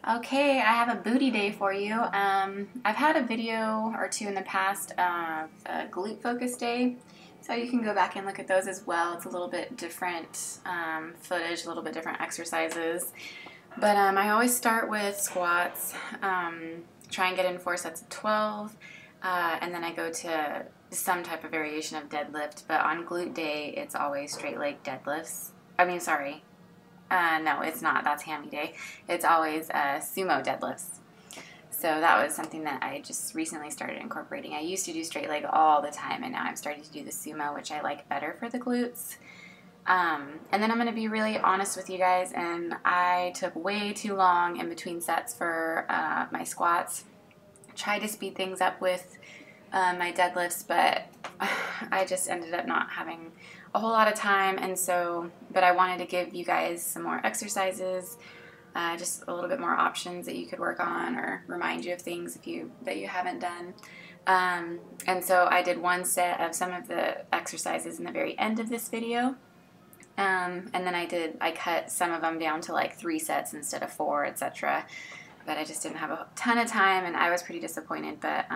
Okay, I have a booty day for you. I've had a video or two in the past of a glute focus day, so you can go back and look at those as well. It's a little bit different footage, a little bit different exercises. But I always start with squats, try and get in 4 sets of 12, and then I go to some type of variation of deadlift. But on glute day, it's always straight leg deadlifts. Sorry. No, it's not. That's hammy day. It's always sumo deadlifts. So that was something that I just recently started incorporating. I used to do straight leg all the time, and now I'm starting to do the sumo, which I like better for the glutes. And then I'm going to be really honest with you guys, and I took way too long in between sets for my squats. Tried to speed things up with my deadlifts, but I just ended up not having a whole lot of time, and so, but I wanted to give you guys some more exercises, just a little bit more options that you could work on, or remind you of things that you haven't done. And so I did one set of some of the exercises in the very end of this video. And then I cut some of them down to like 3 sets instead of 4, etc. But I just didn't have a ton of time, and I was pretty disappointed, but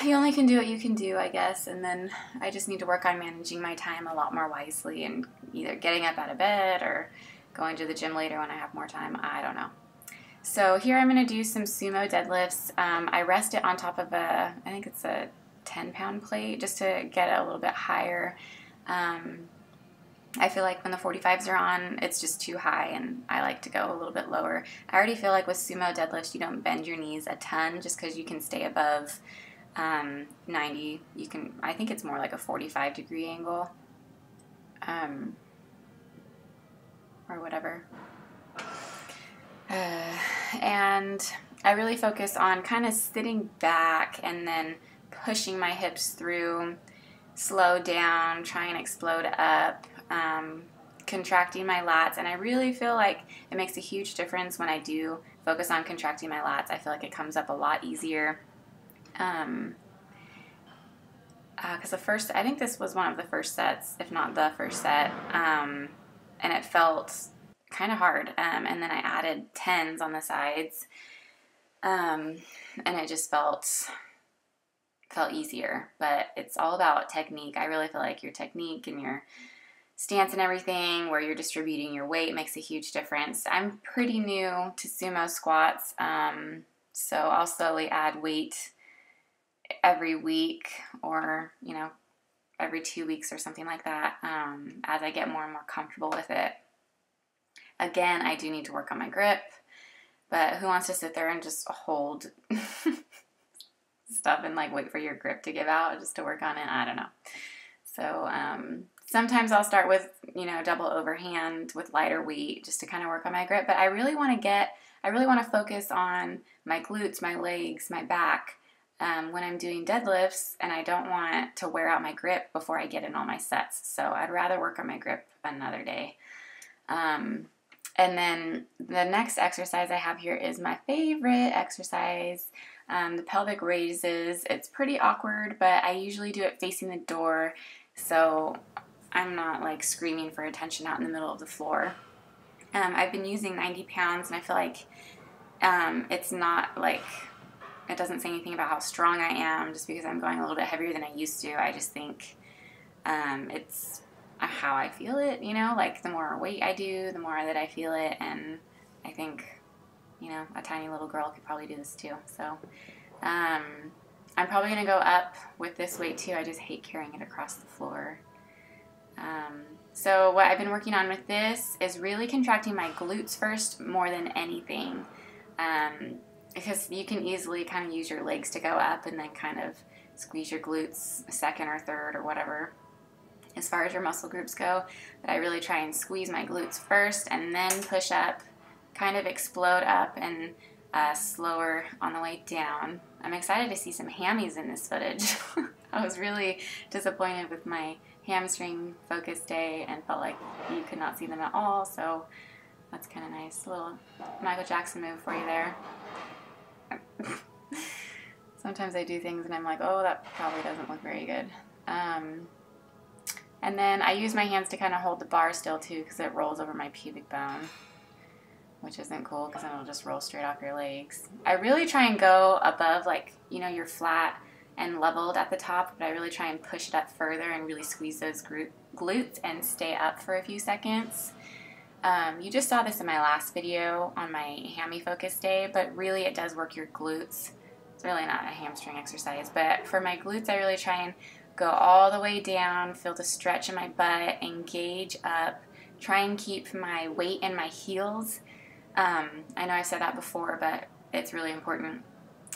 you only can do what you can do, I guess, and then I just need to work on managing my time a lot more wisely and either getting up out of bed or going to the gym later when I have more time. I don't know. So here I'm going to do some sumo deadlifts. I rest it on top of I think it's a 10-pound plate just to get it a little bit higher. I feel like when the 45s are on, it's just too high, and I like to go a little bit lower. I already feel like with sumo deadlifts, you don't bend your knees a ton just because you can stay above 90. I think it's more like a 45-degree angle, or whatever. And I really focus on kind of sitting back and then pushing my hips through, slow down, try and explode up, contracting my lats, and I really feel like it makes a huge difference when I do focus on contracting my lats. I feel like it comes up a lot easier. Because I think this was one of the first sets, if not the first set, and it felt kind of hard, and then I added 10s on the sides, and it just felt easier, but it's all about technique. I really feel like your technique and your stance and everything, where you're distributing your weight, makes a huge difference. I'm pretty new to sumo squats, so I'll slowly add weight every week, or every 2 weeks or something like that, as I get more and more comfortable with it. Again, I do need to work on my grip, but who wants to sit there and just hold stuff and like wait for your grip to give out just to work on it? I don't know. So sometimes I'll start with double overhand with lighter weight just to kind of work on my grip, but I really want to focus on my glutes, my legs, my back, when I'm doing deadlifts, and I don't want to wear out my grip before I get in all my sets. So I'd rather work on my grip another day. And then the next exercise I have here is my favorite exercise, the pelvic raises. It's pretty awkward, but I usually do it facing the door, so I'm not like screaming for attention out in the middle of the floor. I've been using 90 pounds, and I feel like it's not like, it doesn't say anything about how strong I am just because I'm going a little bit heavier than I used to. I just think it's how I feel it, like the more weight I do, the more that I feel it, and I think, a tiny little girl could probably do this too. So I'm probably going to go up with this weight too. I just hate carrying it across the floor. So what I've been working on with this is really contracting my glutes first more than anything, because you can easily kind of use your legs to go up and then kind of squeeze your glutes second or third or whatever as far as your muscle groups go. But I really try and squeeze my glutes first and then push up, kind of explode up, and slower on the way down. I'm excited to see some hammies in this footage. I was really disappointed with my hamstring focus day and felt like you could not see them at all, so that's kind of nice. A little Michael Jackson move for you there. Sometimes I do things and I'm like, oh, that probably doesn't look very good. And then I use my hands to kind of hold the bar still too, because it rolls over my pubic bone. which isn't cool because then it'll just roll straight off your legs. I really try and go above, like, you know, you're flat and leveled at the top, but I really try and push it up further and really squeeze those glutes and stay up for a few seconds. You just saw this in my last video on my hammy focus day, but really it does work your glutes. It's really not a hamstring exercise, but for my glutes, I really try and go all the way down, feel the stretch in my butt, engage up, try and keep my weight in my heels. I know I've said that before, but it's really important.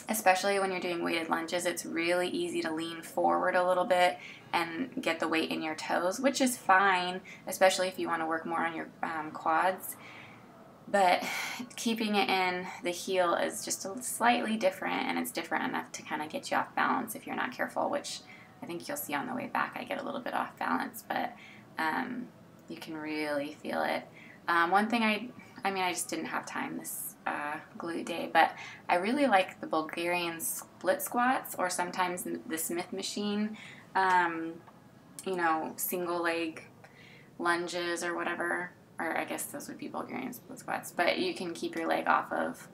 Especially when you're doing weighted lunges, it's really easy to lean forward a little bit and get the weight in your toes, which is fine, especially if you want to work more on your quads. But keeping it in the heel is just slightly different, and it's different enough to kind of get you off balance if you're not careful, which I think you'll see on the way back. I get a little bit off balance, but you can really feel it. One thing I just didn't have time this glute day, but I really like the Bulgarian split squats, or sometimes the Smith machine, you know, single leg lunges or whatever, or I guess those would be Bulgarian split squats, but you can keep your leg off of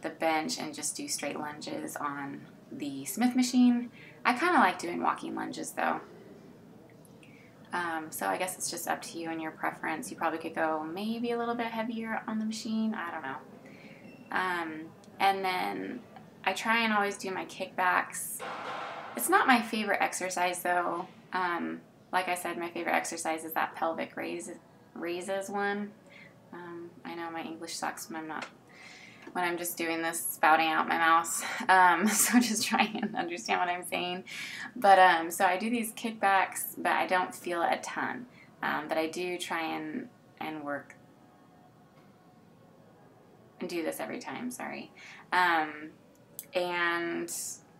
the bench and just do straight lunges on the Smith machine. I kind of like doing walking lunges though. So I guess it's just up to you and your preference. You probably could go maybe a little bit heavier on the machine. I don't know. And then I try and always do my kickbacks. It's not my favorite exercise though. Like I said, my favorite exercise is that pelvic raises one. I know my English sucks when I'm just doing this, spouting out my mouth. So just try and understand what I'm saying. But so I do these kickbacks, but I don't feel it a ton. But I do try and work and do this every time, sorry. And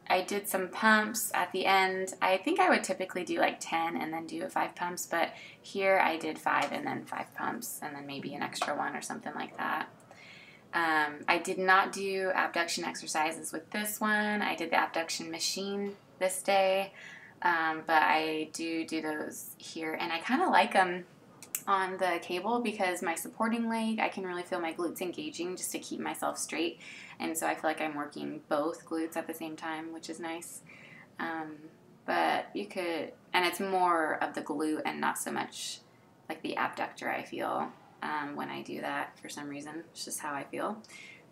I did some pumps at the end. I think I would typically do like 10 and then do 5 pumps, but here I did 5 and then 5 pumps and then maybe an extra one or something like that. I did not do abduction exercises with this one. I did the abduction machine this day, but I do those here, and I kind of like them on the cable because my supporting leg, I can really feel my glutes engaging just to keep myself straight, and so I feel like I'm working both glutes at the same time, which is nice. But you could, and it's more of the glute and not so much like the abductor, I feel. When I do that for some reason. It's just how I feel.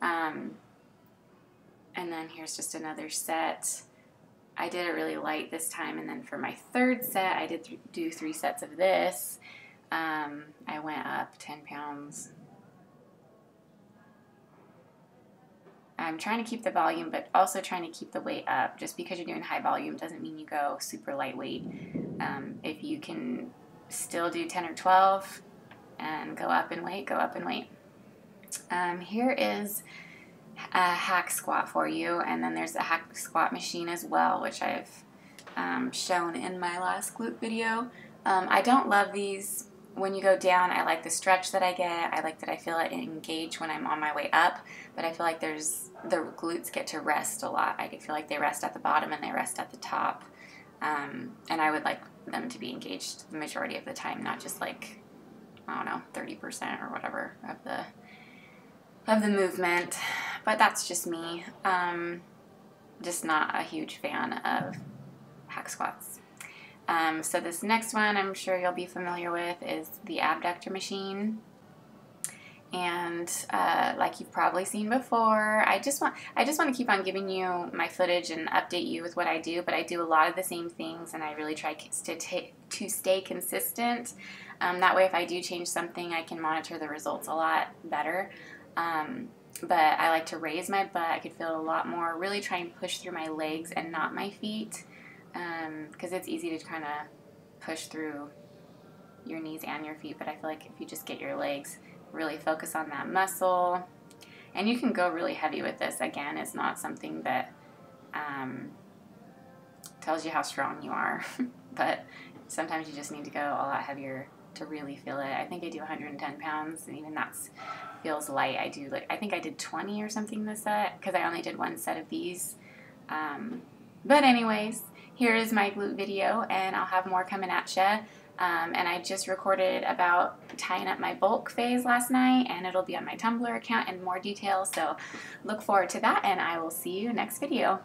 And then here's just another set. I did it really light this time, and then for my third set, I did do 3 sets of this. I went up 10 pounds. I'm trying to keep the volume, but also trying to keep the weight up. Just because you're doing high volume doesn't mean you go super lightweight. If you can still do 10 or 12, and go up in weight, go up in weight. Here is a hack squat for you, and then there's a hack squat machine as well, which I've shown in my last glute video. I don't love these when you go down. I like the stretch that I get. I like that I feel it engage when I'm on my way up, but I feel like the glutes get to rest a lot. I feel like they rest at the bottom and they rest at the top, and I would like them to be engaged the majority of the time, not just like, I don't know, 30% or whatever of the movement. But that's just me. Just not a huge fan of hack squats. So this next one I'm sure you'll be familiar with is the abductor machine. And like you've probably seen before, I just want to keep on giving you my footage and update you with what I do, but I do a lot of the same things, and I really try to stay consistent. That way if I do change something, I can monitor the results a lot better. But I like to raise my butt. I could feel it a lot more. Really try and push through my legs and not my feet, because it's easy to kind of push through your knees and your feet, but I feel like if you just get your legs, really focus on that muscle. And you can go really heavy with this. Again, it's not something that tells you how strong you are, but sometimes you just need to go a lot heavier to really feel it. I think I do 110 pounds, and even that feels light. I think I did 20 or something this set, because I only did 1 set of these. But anyways, here is my glute video, and I'll have more coming at you. And I just recorded about tying up my bulk phase last night, and it'll be on my Tumblr account in more detail. So look forward to that, and I will see you next video.